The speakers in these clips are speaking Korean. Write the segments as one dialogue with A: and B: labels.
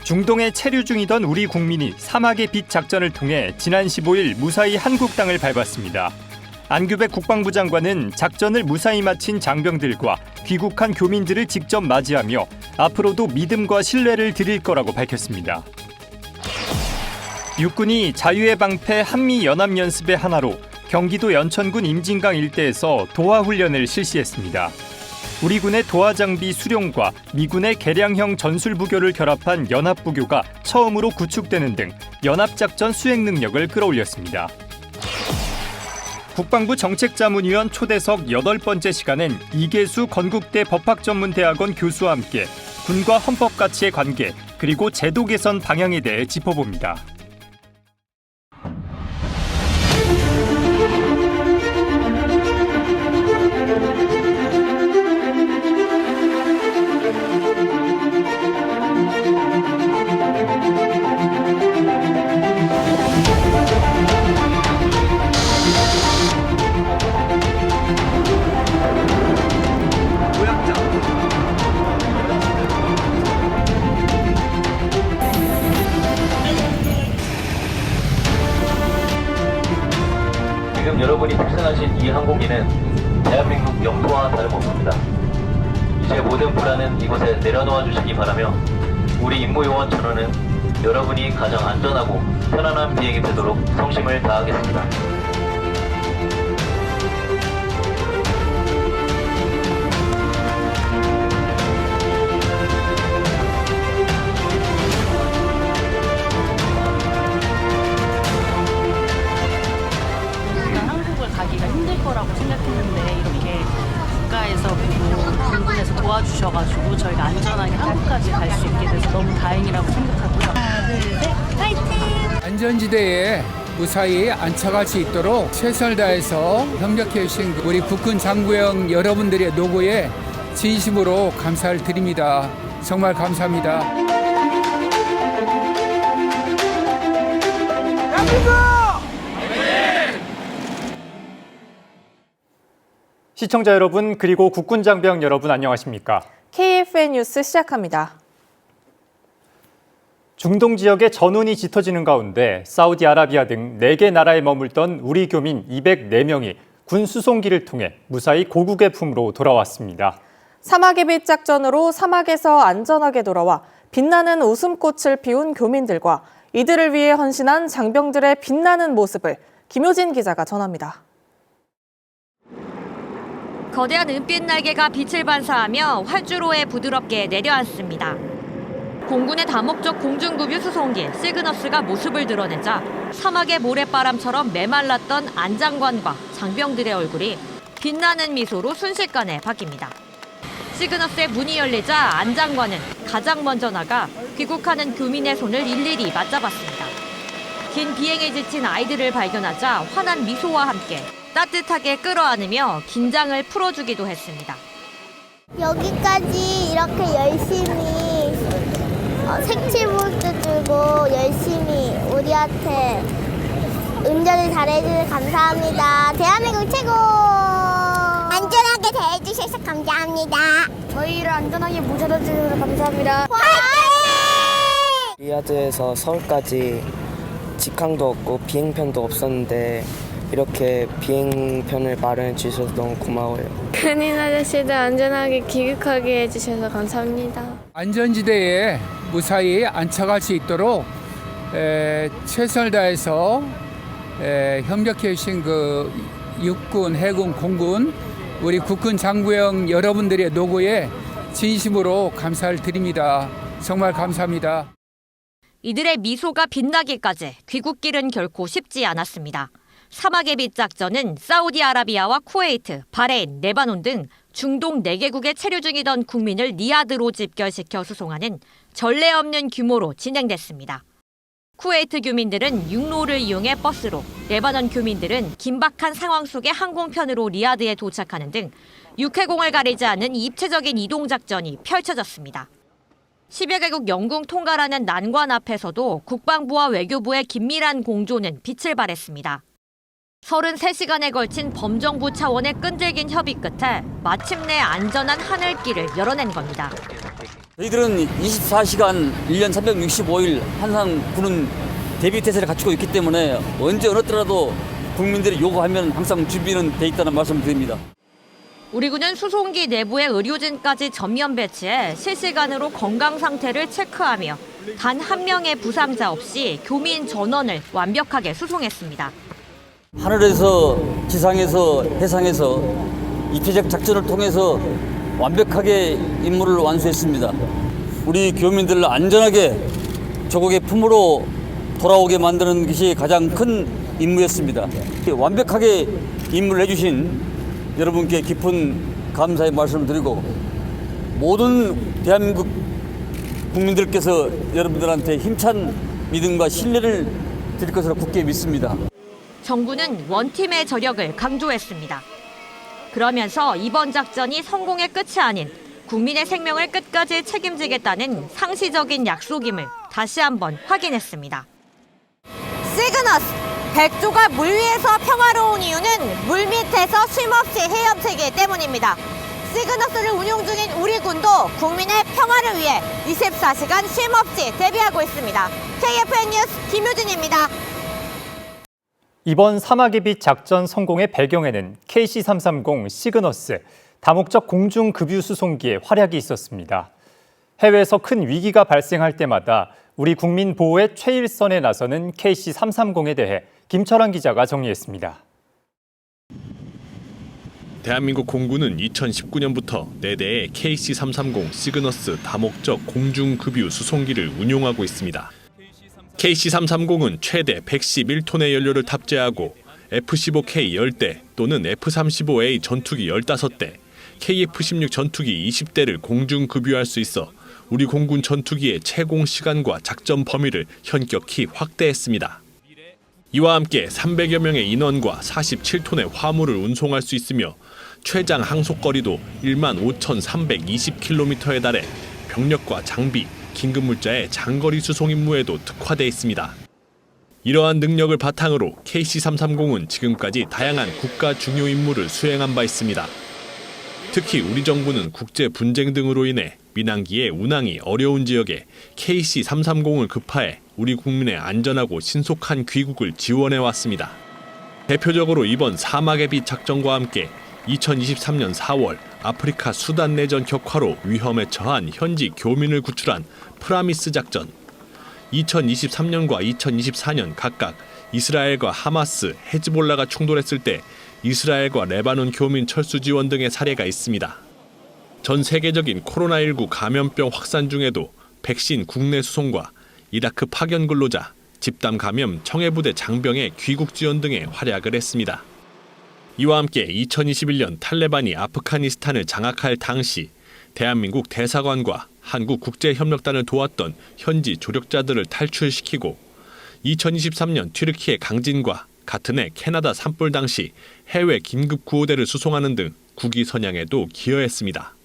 A: 중동에 체류 중이던 우리 국민이 사막의 빛 작전을 통해 지난 15일 무사히 한국 땅을 밟았습니다. 안규백 국방부 장관은 작전을 무사히 마친 장병들과 귀국한 교민들을 직접 맞이하며 앞으로도 믿음과 신뢰를 드릴 거라고 밝혔습니다. 육군이 자유의 방패 한미연합연습의 하나로 경기도 연천군 임진강 일대에서 도하훈련을 실시했습니다. 우리 군의 도하 장비 수령과 미군의 개량형 전술부교를 결합한 연합부교가 처음으로 구축되는 등 연합작전 수행 능력을 끌어올렸습니다. 국방부 정책자문위원 초대석 8번째 시간엔 이계수 건국대 법학전문대학원 교수와 함께 군과 헌법 가치의 관계 그리고 제도 개선 방향에 대해 짚어봅니다.
B: 지금 여러분이 탑승하신 이 항공기는 대한민국 영토와 다름없습니다. 이제 모든 불안은 이곳에 내려놓아 주시기 바라며 우리 임무요원 전원은 여러분이 가장 안전하고 편안한 비행이 되도록 성심을 다하겠습니다.
C: 가기가 힘들 거라고 생각했는데 이렇게 국가에서 그리고 공군에서 도와주셔가지고 저희가 안전하게 한국까지 갈 수 있게 돼서 너무 다행이라고 생각하고요. 하나, 둘, 셋, 파이팅!
D: 안전지대에 무사히 안착할 수 있도록 최선을 다해서 협력해 주신 우리 국군 장구영 여러분들의 노고에 진심으로 감사를 드립니다. 정말 감사합니다.
A: 시청자 여러분 그리고 국군 장병 여러분 안녕하십니까?
E: KFN 뉴스 시작합니다.
A: 중동 지역의 전운이 짙어지는 가운데 사우디아라비아 등 4개 나라에 머물던 우리 교민 204명이 군 수송기를 통해 무사히 고국의 품으로 돌아왔습니다.
E: 사막의 빛 작전으로 사막에서 안전하게 돌아와 빛나는 웃음꽃을 피운 교민들과 이들을 위해 헌신한 장병들의 빛나는 모습을 김효진 기자가 전합니다.
F: 거대한 은빛 날개가 빛을 반사하며 활주로에 부드럽게 내려앉습니다. 공군의 다목적 공중급유 수송기 시그너스가 모습을 드러내자 사막의 모래바람처럼 메말랐던 안장관과 장병들의 얼굴이 빛나는 미소로 순식간에 바뀝니다. 시그너스의 문이 열리자 안장관은 가장 먼저 나가 귀국하는 교민의 손을 일일이 맞잡았습니다. 긴 비행에 지친 아이들을 발견하자 환한 미소와 함께 따뜻하게 끌어안으며 긴장을 풀어주기도 했습니다.
G: 여기까지 이렇게 열심히 색칠봉도 들고 열심히 우리한테 운전을 잘해주셔서 감사합니다. 대한민국 최고! 안전하게 대해주셔서 감사합니다. 저희를 안전하게 모셔다 주셔서 감사합니다. 화이팅!
H: 리야드에서 서울까지 직항도 없고 비행편도 없었는데 이렇게 비행편을 마련해 주셔서 너무 고마워요.
I: 큰인 아저씨들 안전하게 귀국하게 해주셔서 감사합니다.
D: 안전지대에 무사히 안착할 수 있도록 최선을 다해서 협력해 주신 그 육군, 해군, 공군, 우리 국군 장구영 여러분들의 노고에 진심으로 감사를 드립니다. 정말 감사합니다.
F: 이들의 미소가 빛나기까지 귀국길은 결코 쉽지 않았습니다. 사막의 빛 작전은 사우디아라비아와 쿠웨이트, 바레인, 레바논 등 중동 4개국에 체류 중이던 국민을 리야드로 집결시켜 수송하는 전례 없는 규모로 진행됐습니다. 쿠웨이트 교민들은 육로를 이용해 버스로, 레바논 교민들은 긴박한 상황 속의 항공편으로 리야드에 도착하는 등 육해공을 가리지 않은 입체적인 이동 작전이 펼쳐졌습니다. 10여 개국 영궁 통과라는 난관 앞에서도 국방부와 외교부의 긴밀한 공조는 빛을 발했습니다. 33시간에 걸친 범정부 차원의 끈질긴 협의 끝에 마침내 안전한 하늘길을 열어낸 겁니다.
J: 저희들은 24시간 1년 365일 항상 군은 대비태세를 갖추고 있기 때문에 언제 어느 때라도 국민들이 요구하면 항상 준비는 돼 있다는 말씀을 드립니다.
F: 우리 군은 수송기 내부에 의료진까지 전면 배치해 실시간으로 건강 상태를 체크하며 단 한 명의 부상자 없이 교민 전원을 완벽하게 수송했습니다.
J: 하늘에서, 지상에서, 해상에서 입체적 작전을 통해서 완벽하게 임무를 완수했습니다. 우리 교민들을 안전하게 조국의 품으로 돌아오게 만드는 것이 가장 큰 임무였습니다. 완벽하게 임무를 해주신 여러분께 깊은 감사의 말씀을 드리고 모든 대한민국 국민들께서 여러분들한테 힘찬 믿음과 신뢰를 드릴 것으로 굳게 믿습니다.
F: 정부는 원팀의 저력을 강조했습니다. 그러면서 이번 작전이 성공의 끝이 아닌 국민의 생명을 끝까지 책임지겠다는 상시적인 약속임을 다시 한번 확인했습니다.
K: 시그너스, 백조가 물 위에서 평화로운 이유는 물 밑에서 쉼없이 헤엄치기 때문입니다. 시그너스를 운용 중인 우리 군도 국민의 평화를 위해 24시간 쉼없이 대비하고 있습니다. KFN 뉴스 김효진입니다.
A: 이번 사막의 빛 작전 성공의 배경에는 KC-330 시그너스 다목적 공중급유 수송기의 활약이 있었습니다. 해외에서 큰 위기가 발생할 때마다 우리 국민 보호의 최일선에 나서는 KC-330에 대해 김철환 기자가 정리했습니다.
L: 대한민국 공군은 2019년부터 4대의 KC-330 시그너스 다목적 공중급유 수송기를 운용하고 있습니다. KC-330은 최대 111톤의 연료를 탑재하고 F-15K 10대 또는 F-35A 전투기 15대, KF-16 전투기 20대를 공중급유할 수 있어 우리 공군 전투기의 채공 시간과 작전 범위를 현격히 확대했습니다. 이와 함께 300여 명의 인원과 47톤의 화물을 운송할 수 있으며 최장 항속거리도 15,320km에 달해 병력과 장비, 긴급물자의 장거리 수송 임무에도 특화돼 있습니다. 이러한 능력을 바탕으로 KC-330은 지금까지 다양한 국가 중요 임무를 수행한 바 있습니다. 특히 우리 정부는 국제 분쟁 등으로 인해 민항기의 운항이 어려운 지역에 KC-330을 급파해 우리 국민의 안전하고 신속한 귀국을 지원해왔습니다. 대표적으로 이번 사막의 빛 작전과 함께 2023년 4월 아프리카 수단 내전 격화로 위험에 처한 현지 교민을 구출한 프라미스 작전, 2023년과 2024년 각각 이스라엘과 하마스, 헤즈볼라가 충돌했을 때 이스라엘과 레바논 교민 철수 지원 등의 사례가 있습니다. 전 세계적인 코로나19 감염병 확산 중에도 백신 국내 수송과 이라크 파견 근로자, 집단 감염 청해부대 장병의 귀국 지원 등의 활약을 했습니다. 이와 함께 2021년 탈레반이 아프가니스탄을 장악할 당시 대한민국 대사관과 한국국제협력단을 도왔던 현지 조력자들을 탈출시키고 2023년 튀르키예 강진과 같은 해 캐나다 산불 당시 해외 긴급구호대를 수송하는 등 국위 선양에도 기여했습니다.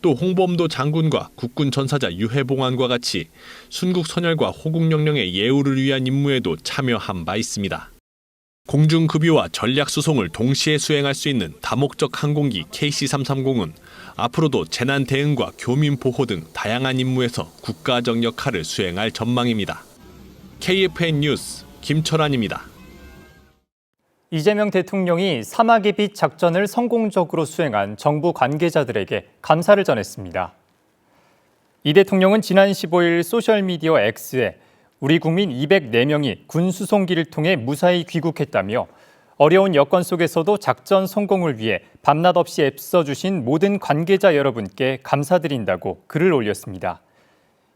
L: 또 홍범도 장군과 국군 전사자 유해봉안과 같이 순국 선열과 호국영령의 예우를 위한 임무에도 참여한 바 있습니다. 공중급유와 전략수송을 동시에 수행할 수 있는 다목적 항공기 KC-330은 앞으로도 재난 대응과 교민 보호 등 다양한 임무에서 국가적 역할을 수행할 전망입니다. KFN 뉴스 김철환입니다.
A: 이재명 대통령이 사막의 빛 작전을 성공적으로 수행한 정부 관계자들에게 감사를 전했습니다. 이 대통령은 지난 15일 소셜미디어 X에 우리 국민 204명이 군 수송기를 통해 무사히 귀국했다며 어려운 여건 속에서도 작전 성공을 위해 밤낮 없이 애써주신 모든 관계자 여러분께 감사드린다고 글을 올렸습니다.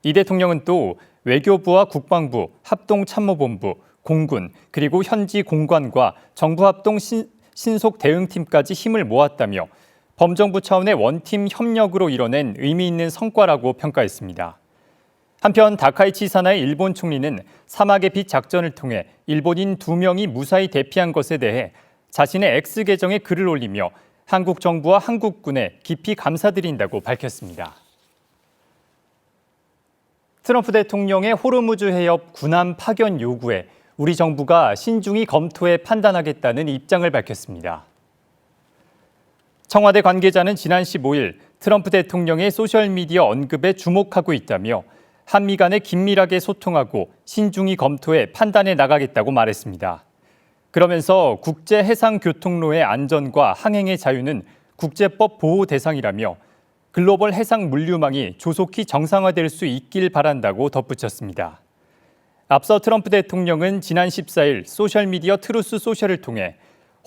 A: 이 대통령은 또 외교부와 국방부, 합동참모본부, 공군, 그리고 현지 공관과 정부 합동 신속 대응팀까지 힘을 모았다며 범정부 차원의 원팀 협력으로 이뤄낸 의미 있는 성과라고 평가했습니다. 한편 다카이치 사나의 일본 총리는 사막의 빛 작전을 통해 일본인 2명이 무사히 대피한 것에 대해 자신의 X 계정에 글을 올리며 한국 정부와 한국군에 깊이 감사드린다고 밝혔습니다. 트럼프 대통령의 호르무즈 해협 군함 파견 요구에 우리 정부가 신중히 검토해 판단하겠다는 입장을 밝혔습니다. 청와대 관계자는 지난 15일 트럼프 대통령의 소셜미디어 언급에 주목하고 있다며 한미 간에 긴밀하게 소통하고 신중히 검토해 판단해 나가겠다고 말했습니다. 그러면서 국제 해상 교통로의 안전과 항행의 자유는 국제법 보호 대상이라며 글로벌 해상 물류망이 조속히 정상화될 수 있길 바란다고 덧붙였습니다. 앞서 트럼프 대통령은 지난 14일 소셜미디어 트루스 소셜을 통해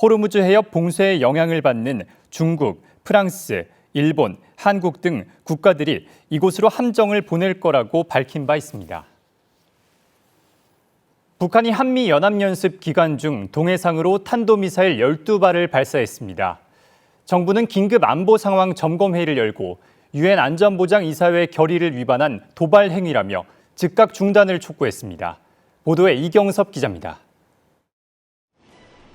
A: 호르무즈 해협 봉쇄의 영향을 받는 중국, 프랑스, 일본, 한국 등 국가들이 이곳으로 함정을 보낼 거라고 밝힌 바 있습니다. 북한이 한미 연합연습 기간 중 동해상으로 탄도미사일 12발을 발사했습니다. 정부는 긴급 안보 상황 점검회의를 열고 유엔 안전보장이사회 결의를 위반한 도발 행위라며 즉각 중단을 촉구했습니다. 보도에 이경섭 기자입니다.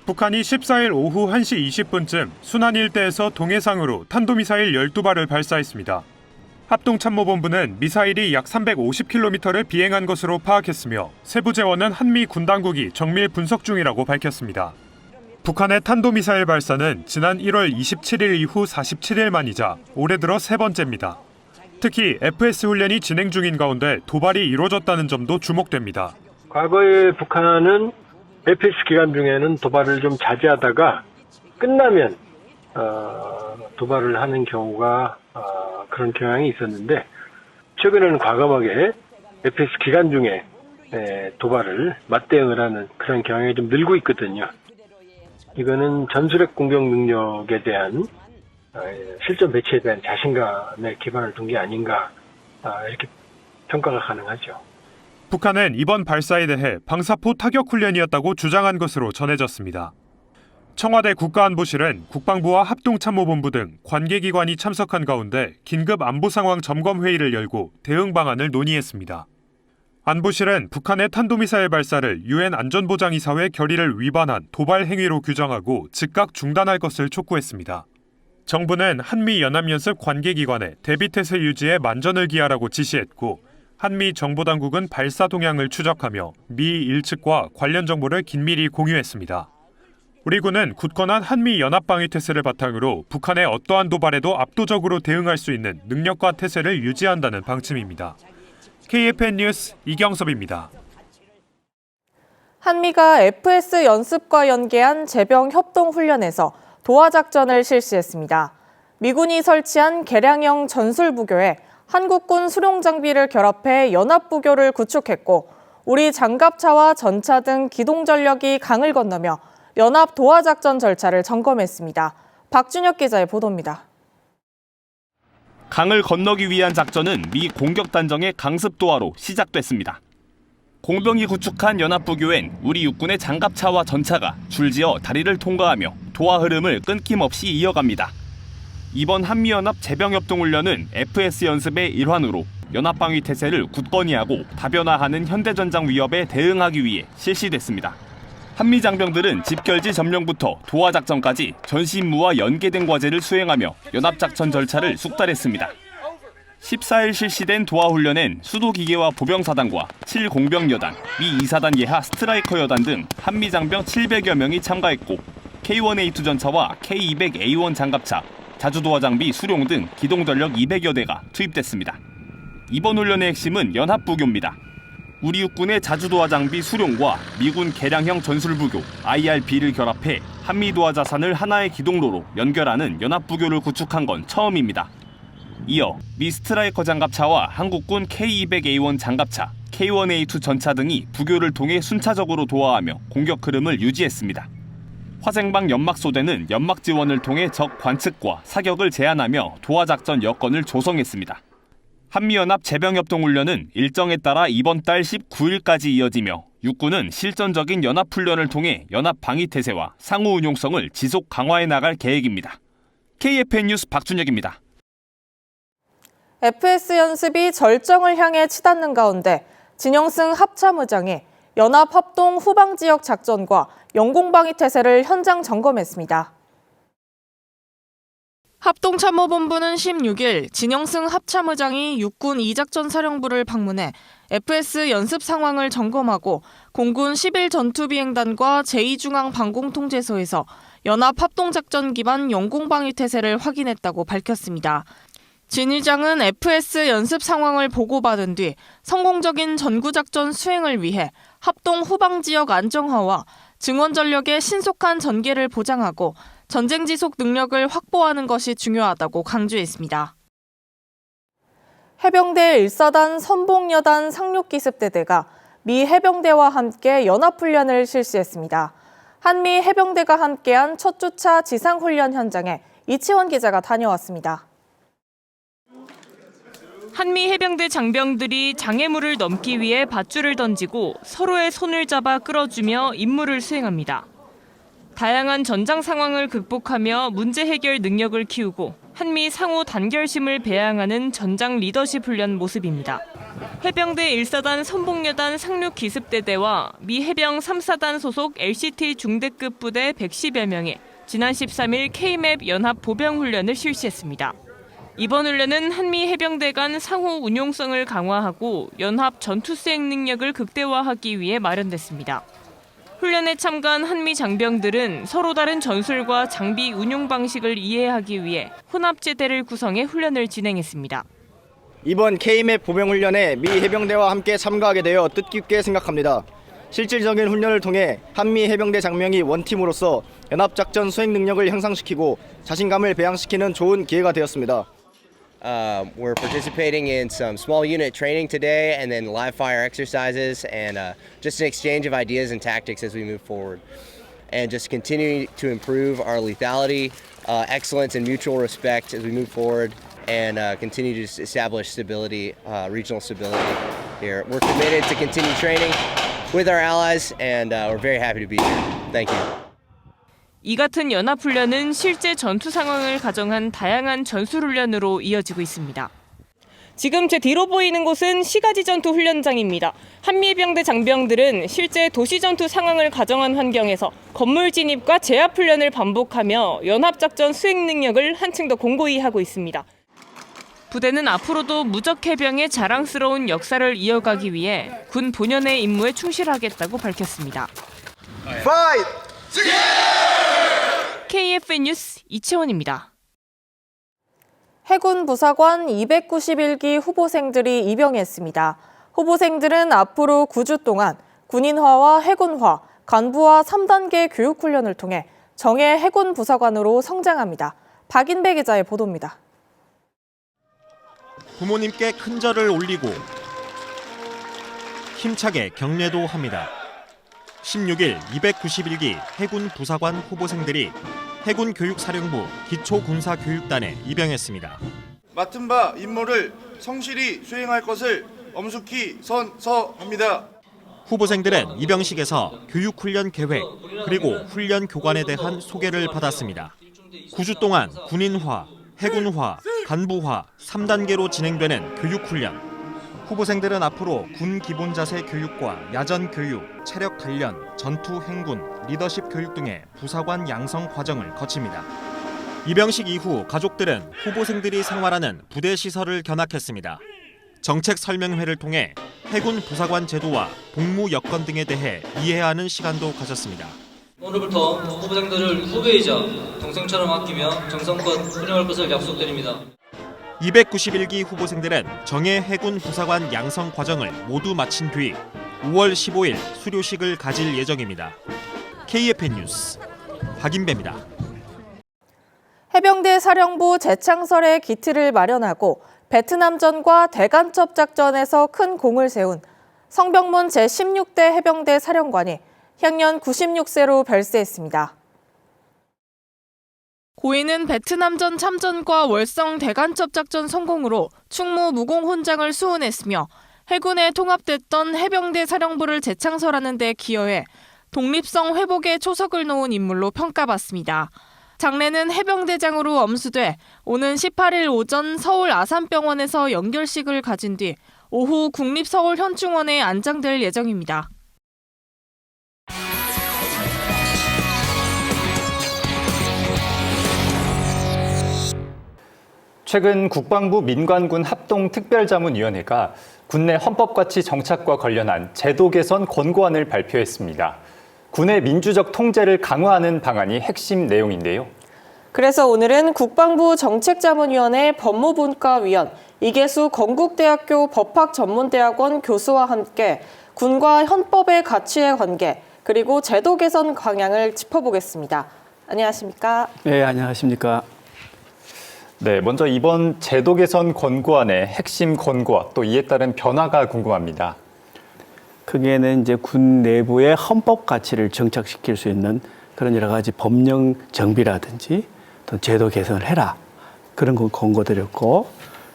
M: 북한이 14일 오후 1시 20분쯤 순안 일대에서 동해상으로 탄도미사일 12발을 발사했습니다. 합동참모본부는 미사일이 약 350km를 비행한 것으로 파악했으며 세부 재원은 한미 군 당국이 정밀 분석 중이라고 밝혔습니다. 북한의 탄도미사일 발사는 지난 1월 27일 이후 47일 만이자 올해 들어 세 번째입니다. 특히 FS 훈련이 진행 중인 가운데 도발이 이루어졌다는 점도 주목됩니다.
N: 과거에 북한은 FS 기간 중에는 도발을 좀 자제하다가 끝나면 도발을 하는 경우가 그런 경향이 있었는데 최근에는 과감하게 FS 기간 중에 도발을 맞대응을 하는 그런 경향이 좀 늘고 있거든요. 이거는 전술핵 공격 능력에 대한 실전 배치에 대한 자신감에 기반을 둔 게 아닌가 이렇게 평가가 가능하죠.
M: 북한은 이번 발사에 대해 방사포 타격 훈련이었다고 주장한 것으로 전해졌습니다. 청와대 국가안보실은 국방부와 합동참모본부 등 관계기관이 참석한 가운데 긴급 안보 상황 점검 회의를 열고 대응 방안을 논의했습니다. 안보실은 북한의 탄도미사일 발사를 유엔 안전보장이사회 결의를 위반한 도발 행위로 규정하고 즉각 중단할 것을 촉구했습니다. 정부는 한미 연합연습 관계기관에 대비태세 유지에 만전을 기하라고 지시했고 한미 정보당국은 발사 동향을 추적하며 미 일측과 관련 정보를 긴밀히 공유했습니다. 우리 군은 굳건한 한미 연합방위태세를 바탕으로 북한의 어떠한 도발에도 압도적으로 대응할 수 있는 능력과 태세를 유지한다는 방침입니다. KFN 뉴스 이경섭입니다.
E: 한미가 FS 연습과 연계한 제병 협동 훈련에서 도하 작전을 실시했습니다. 미군이 설치한 개량형 전술부교에 한국군 수룡 장비를 결합해 연합부교를 구축했고 우리 장갑차와 전차 등 기동 전력이 강을 건너며 연합 도하 작전 절차를 점검했습니다. 박준혁 기자의 보도입니다.
O: 강을 건너기 위한 작전은 미 공격 단정의 강습 도하로 시작됐습니다. 공병이 구축한 연합부교엔 우리 육군의 장갑차와 전차가 줄지어 다리를 통과하며 도하 흐름을 끊김없이 이어갑니다. 이번 한미연합 제병협동훈련은 FS 연습의 일환으로 연합방위 태세를 굳건히 하고 다변화하는 현대전장 위협에 대응하기 위해 실시됐습니다. 한미 장병들은 집결지 점령부터 도하 작전까지 전시 임무와 연계된 과제를 수행하며 연합작전 절차를 숙달했습니다. 14일 실시된 도하 훈련엔 수도기계화 보병사단과 7공병여단, 미 2사단 예하 스트라이커 여단 등 한미 장병 700여 명이 참가했고 K1A2 전차와 K200A1 장갑차, 자주도하 장비 수룡 등 기동전력 200여 대가 투입됐습니다. 이번 훈련의 핵심은 연합부교입니다. 우리 육군의 자주도하 장비 수룡과 미군 개량형 전술부교 IRB를 결합해 한미도하 자산을 하나의 기동로로 연결하는 연합부교를 구축한 건 처음입니다. 이어 미 스트라이커 장갑차와 한국군 K200A1 장갑차, K1A2 전차 등이 부교를 통해 순차적으로 도하하며 공격 흐름을 유지했습니다. 화생방 연막소대는 연막 지원을 통해 적 관측과 사격을 제한하며 도하 작전 여건을 조성했습니다. 한미연합 제병협동훈련은 일정에 따라 이번 달 19일까지 이어지며 육군은 실전적인 연합훈련을 통해 연합 방위태세와 상호 운용성을 지속 강화해 나갈 계획입니다. KFN 뉴스 박준혁입니다.
E: FS 연습이 절정을 향해 치닫는 가운데 진영승 합참의장이 연합합동 후방지역 작전과 영공방위태세를 현장 점검했습니다. 합동참모본부는 16일 진영승 합참의장이 육군 2작전 사령부를 방문해 FS 연습 상황을 점검하고 공군 11전투비행단과 제2중앙방공통제소에서 연합합동작전 기반 영공방위태세를 확인했다고 밝혔습니다. 진 의장은 FS 연습 상황을 보고받은 뒤 성공적인 전구작전 수행을 위해 합동 후방 지역 안정화와 증원 전력의 신속한 전개를 보장하고 전쟁 지속 능력을 확보하는 것이 중요하다고 강조했습니다. 해병대 1사단 선봉여단 상륙기습대대가 미 해병대와 함께 연합훈련을 실시했습니다. 한미 해병대가 함께한 첫 주차 지상훈련 현장에 이치원 기자가 다녀왔습니다.
P: 한미 해병대 장병들이 장애물을 넘기 위해 밧줄을 던지고 서로의 손을 잡아 끌어주며 임무를 수행합니다. 다양한 전장 상황을 극복하며 문제 해결 능력을 키우고 한미 상호 단결심을 배양하는 전장 리더십 훈련 모습입니다. 해병대 1사단 선봉여단 상륙기습대대와 미 해병 3사단 소속 LCT 중대급 부대 110여 명이 지난 13일 K-MAP 연합 보병 훈련을 실시했습니다. 이번 훈련은 한미 해병대 간 상호 운용성을 강화하고 연합 전투 수행 능력을 극대화하기 위해 마련됐습니다. 훈련에 참가한 한미 장병들은 서로 다른 전술과 장비 운용 방식을 이해하기 위해 혼합제대를 구성해 훈련을 진행했습니다.
Q: 이번 K-MAP 보병훈련에 미 해병대와 함께 참가하게 되어 뜻깊게 생각합니다. 실질적인 훈련을 통해 한미 해병대 장병이 원팀으로서 연합작전 수행 능력을 향상시키고 자신감을 배양시키는 좋은 기회가 되었습니다.
R: We're participating in some small unit training today and then live fire exercises and just an exchange of ideas and tactics as we move forward. And just continuing to improve our lethality, excellence and mutual respect as we move forward and continue to establish stability, regional stability here. We're committed to continue training with our allies and we're very happy to be here. Thank you.
P: 이 같은 연합훈련은 실제 전투 상황을 가정한 다양한 전술훈련으로 이어지고 있습니다. 지금 제 뒤로 보이는 곳은 시가지 전투 훈련장입니다. 한미해병대 장병들은 실제 도시전투 상황을 가정한 환경에서 건물 진입과 제압 훈련을 반복하며 연합작전 수행 능력을 한층 더 공고히 하고 있습니다. 부대는 앞으로도 무적해병의 자랑스러운 역사를 이어가기 위해 군 본연의 임무에 충실하겠다고 밝혔습니다. KFN 뉴스 이채원입니다.
E: 해군 부사관 291기 후보생들이 입영했습니다. 후보생들은 앞으로 9주 동안 군인화와 해군화, 간부화 3단계 교육훈련을 통해 정예 해군 부사관으로 성장합니다. 박인배 기자의 보도입니다.
S: 부모님께 큰절을 올리고 힘차게 격려도 합니다. 16일 291기 해군 부사관 후보생들이 해군교육사령부 기초군사교육단에 입영했습니다.
T: 맡은 바 임무를 성실히 수행할 것을 엄숙히 선서합니다.
S: 후보생들은 입영식에서 교육훈련 계획 그리고 훈련 교관에 대한 소개를 받았습니다. 9주 동안 군인화, 해군화, 간부화 3단계로 진행되는 교육훈련. 후보생들은 앞으로 군 기본자세 교육과 야전 교육, 체력 단련, 전투 행군, 리더십 교육 등의 부사관 양성 과정을 거칩니다. 입영식 이후 가족들은 후보생들이 생활하는 부대 시설을 견학했습니다. 정책 설명회를 통해 해군 부사관 제도와 복무 여건 등에 대해 이해하는 시간도 가졌습니다.
U: 오늘부터 후보생들을 후배이자 동생처럼 아끼며 정성껏 훈련할 것을 약속드립니다.
S: 291기 후보생들은 정예 해군 부사관 양성 과정을 모두 마친 뒤 5월 15일 수료식을 가질 예정입니다. KFN 뉴스 박인배입니다.
E: 해병대 사령부 재창설의 기틀을 마련하고 베트남전과 대간첩 작전에서 큰 공을 세운 성병문 제16대 해병대 사령관이 향년 96세로 별세했습니다. 고인은 베트남전 참전과 월성 대간첩 작전 성공으로 충무 무공훈장을 수훈했으며 해군에 통합됐던 해병대 사령부를 재창설하는 데 기여해 독립성 회복에 초석을 놓은 인물로 평가받습니다. 장례는 해병대장으로 엄수돼 오는 18일 오전 서울 아산병원에서 연결식을 가진 뒤 오후 국립서울현충원에 안장될 예정입니다.
A: 최근 국방부 민관군 합동특별자문위원회가 군내 헌법가치 정착과 관련한 제도 개선 권고안을 발표했습니다. 군의 민주적 통제를 강화하는 방안이 핵심 내용인데요.
E: 그래서 오늘은 국방부 정책자문위원회 법무분과위원 이계수 건국대학교 법학전문대학원 교수와 함께 군과 헌법의 가치의 관계 그리고 제도 개선 방향을 짚어보겠습니다. 안녕하십니까?
B: 네, 안녕하십니까?
A: 네, 먼저 이번 제도 개선 권고안의 핵심 권고와 또 이에 따른 변화가 궁금합니다.
B: 크게는 이제 군 내부의 헌법 가치를 정착시킬 수 있는 그런 여러 가지 법령 정비라든지 또 제도 개선을 해라. 그런 거 권고드렸고,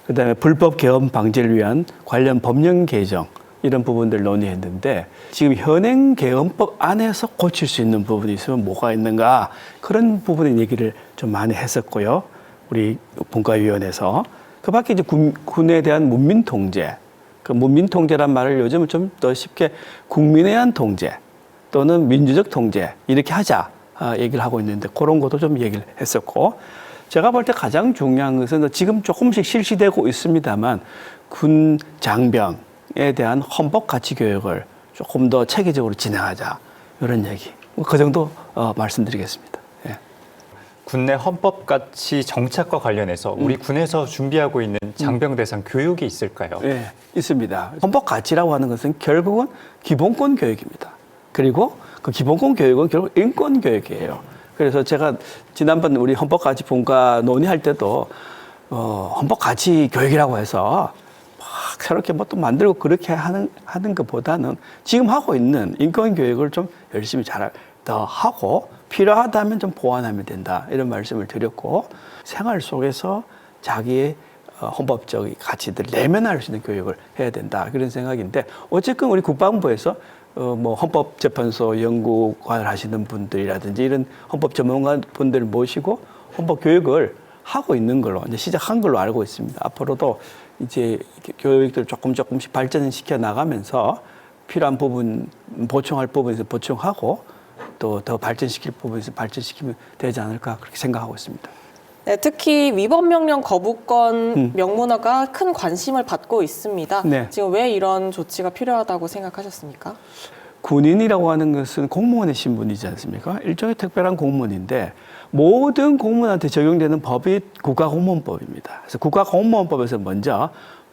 B: 그다음에 불법 개헌 방지를 위한 관련 법령 개정 이런 부분들 논의했는데 지금 현행 개헌법 안에서 고칠 수 있는 부분이 있으면 뭐가 있는가 그런 부분의 얘기를 좀 많이 했었고요. 우리 분과위원회에서 그 밖에 이제 군에 대한 문민 통제, 그 문민 통제란 말을 요즘은 좀 더 쉽게 국민에 대한 통제 또는 민주적 통제 이렇게 하자 얘기를 하고 있는데 그런 것도 좀 얘기를 했었고, 제가 볼 때 가장 중요한 것은 지금 조금씩 실시되고 있습니다만 군 장병에 대한 헌법 가치 교육을 조금 더 체계적으로 진행하자 이런 얘기. 그 정도 말씀드리겠습니다.
A: 군내 헌법 가치 정착과 관련해서 우리 군에서 준비하고 있는 장병 대상 교육이 있을까요?
B: 네, 있습니다. 헌법 가치라고 하는 것은 결국은 기본권 교육입니다. 그리고 그 기본권 교육은 결국 인권 교육이에요. 그래서 제가 지난번 우리 헌법 가치 분과 논의할 때도 헌법 가치 교육이라고 해서 막 새롭게 뭐 또 만들고 그렇게 하는 것보다는 지금 하고 있는 인권 교육을 좀 열심히 더 하고 필요하다면 좀 보완하면 된다 이런 말씀을 드렸고, 생활 속에서 자기의 헌법적 가치들을 내면할 수 있는 교육을 해야 된다 그런 생각인데, 어쨌든 우리 국방부에서 뭐 헌법재판소 연구관을 하시는 분들이라든지 이런 헌법 전문가 분들을 모시고 헌법 교육을 하고 있는 걸로 이제 시작한 걸로 알고 있습니다. 앞으로도 이제 교육들 조금씩 발전시켜 나가면서 필요한 부분 보충할 부분에서 보충하고 또 더 발전시킬 부분에서 발전시키면 되지 않을까 그렇게 생각하고 있습니다.
E: 네, 특히 위법명령 거부권 명문화가 큰 관심을 받고 있습니다.
B: 네.
E: 지금 왜 이런 조치가 필요하다고 생각하셨습니까?
B: 군인이라고 하는 것은 공무원의 신분이지 않습니까? 일종의 특별한 공무원인데 모든 공무원한테 적용되는 법이 국가공무원법입니다. 그래서 국가공무원법에서 먼저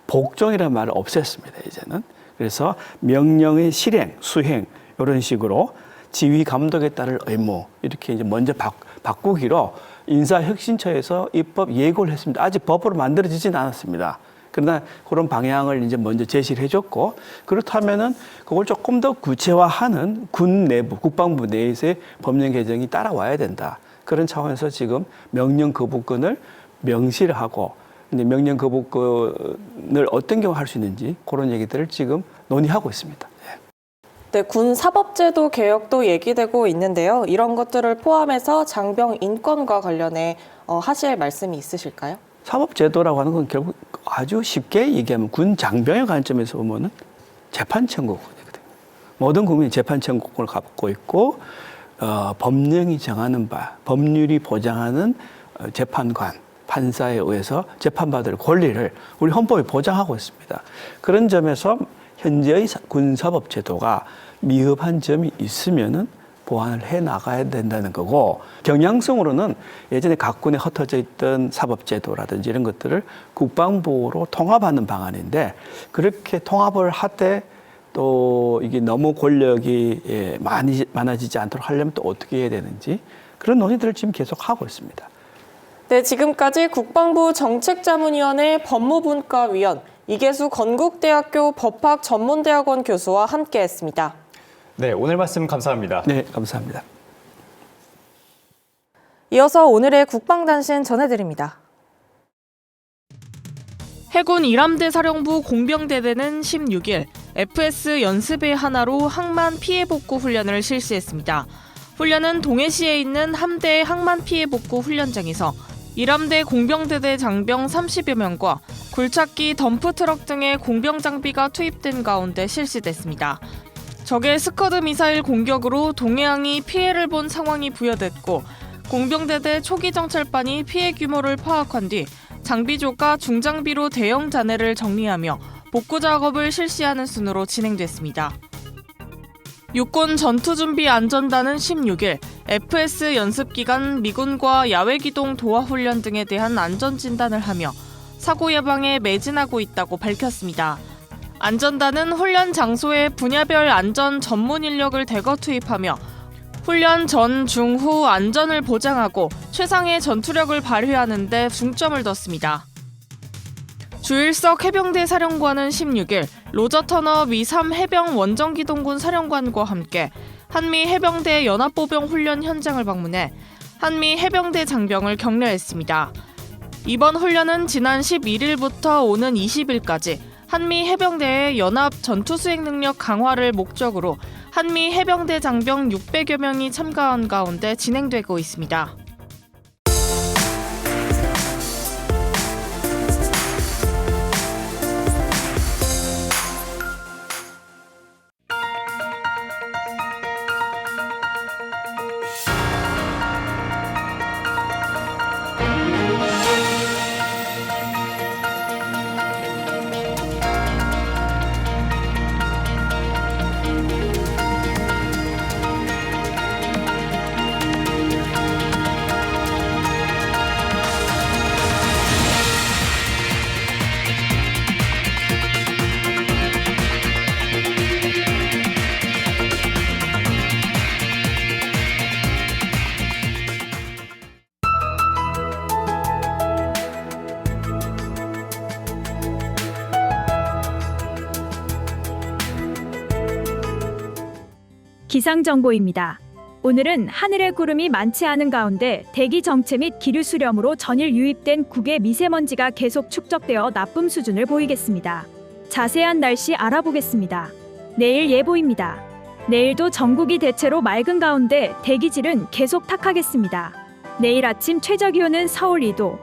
B: 복종이라는 말을 없앴습니다, 이제는. 그래서 명령의 실행, 수행 이런 식으로 지휘 감독에 따를 의무 이렇게 이제 먼저 바꾸기로 인사혁신처에서 입법 예고를 했습니다. 아직 법으로 만들어지진 않았습니다. 그러나 그런 방향을 이제 먼저 제시를 해줬고, 그렇다면은 그걸 조금 더 구체화하는 군 내부, 국방부 내에서의 법령 개정이 따라와야 된다. 그런 차원에서 지금 명령 거부권을 명시를 하고, 근데 명령 거부권을 어떤 경우 할 수 있는지 그런 얘기들을 지금 논의하고 있습니다.
E: 네, 군 사법제도 개혁도 얘기되고 있는데요. 이런 것들을 포함해서 장병 인권과 관련해 하실 말씀이 있으실까요?
B: 사법제도라고 하는 건 결국 아주 쉽게 얘기하면 군 장병의 관점에서 보면은 재판 청구권이거든요. 모든 국민이 재판 청구권을 갖고 있고, 법령이 정하는 바, 법률이 보장하는 재판관, 판사에 의해서 재판받을 권리를 우리 헌법이 보장하고 있습니다. 그런 점에서 현재의 군사법제도가 미흡한 점이 있으면은 보완을 해 나가야 된다는 거고, 경향성으로는 예전에 각 군에 흩어져 있던 사법제도라든지 이런 것들을 국방부로 통합하는 방안인데, 그렇게 통합을 하되 또 이게 너무 권력이 많아지지 않도록 하려면 또 어떻게 해야 되는지 그런 논의들을 지금 계속 하고 있습니다.
E: 네, 지금까지 국방부 정책자문위원회 법무분과위원 이계수 건국대학교 법학전문대학원 교수와 함께했습니다.
A: 네, 오늘 말씀 감사합니다.
B: 네, 감사합니다.
E: 이어서 오늘의 국방단신 전해드립니다.
P: 해군 일함대 사령부 공병대대는 16일 FS 연습의 하나로 항만 피해 복구 훈련을 실시했습니다. 훈련은 동해시에 있는 함대의 항만 피해 복구 훈련장에서 일함대 공병대대 장병 30여 명과 굴착기, 덤프트럭 등의 공병 장비가 투입된 가운데 실시됐습니다. 적의 스커드 미사일 공격으로 동해항이 피해를 본 상황이 부여됐고, 공병대대 초기 정찰반이 피해 규모를 파악한 뒤 장비조가 중장비로 대형 잔해를 정리하며 복구 작업을 실시하는 순으로 진행됐습니다. 육군 전투준비안전단은 16일
E: FS 연습 기간 미군과 야외기동 도하훈련 등에 대한 안전진단을 하며 사고 예방에 매진하고 있다고 밝혔습니다. 안전단은 훈련 장소에 분야별 안전 전문 인력을 대거 투입하며 훈련 전, 중, 후 안전을 보장하고 최상의 전투력을 발휘하는 데 중점을 뒀습니다. 주일석 해병대 사령관은 16일 로저 터너 미 3해병 원정기동군 사령관과 함께 한미 해병대 연합보병 훈련 현장을 방문해 한미 해병대 장병을 격려했습니다. 이번 훈련은 지난 11일부터 오는 20일까지 한미 해병대의 연합 전투 수행 능력 강화를 목적으로 한미 해병대 장병 600여 명이 참가한 가운데 진행되고 있습니다.
C: 기상정보입니다. 오늘은 하늘에 구름이 많지 않은 가운데 대기 정체 및 기류 수렴으로 전일 유입된 국외 미세먼지가 계속 축적되어 나쁨 수준을 보이겠습니다. 자세한 날씨 알아보겠습니다. 내일 예보입니다. 내일도 전국이 대체로 맑은 가운데 대기질은 계속 탁하겠습니다. 내일 아침 최저기온은 서울 2도,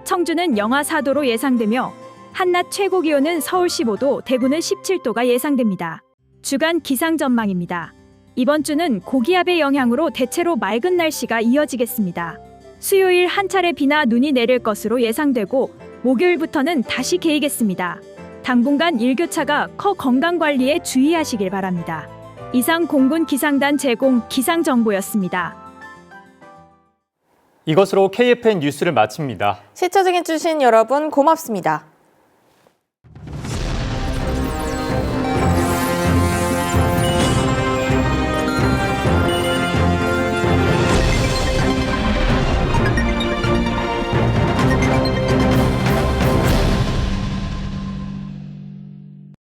C: 청주는 영하 4도로 예상되며 한낮 최고기온은 서울 15도, 대구는 17도가 예상됩니다. 주간 기상 전망입니다. 이번 주는 고기압의 영향으로 대체로 맑은 날씨가 이어지겠습니다. 수요일 한 차례 비나 눈이 내릴 것으로 예상되고 목요일부터는 다시 개이겠습니다. 당분간 일교차가 커 건강관리에 주의하시길 바랍니다. 이상 공군 기상단 제공 기상정보였습니다.
A: 이것으로 KFN 뉴스를 마칩니다.
E: 시청해주신 여러분 고맙습니다.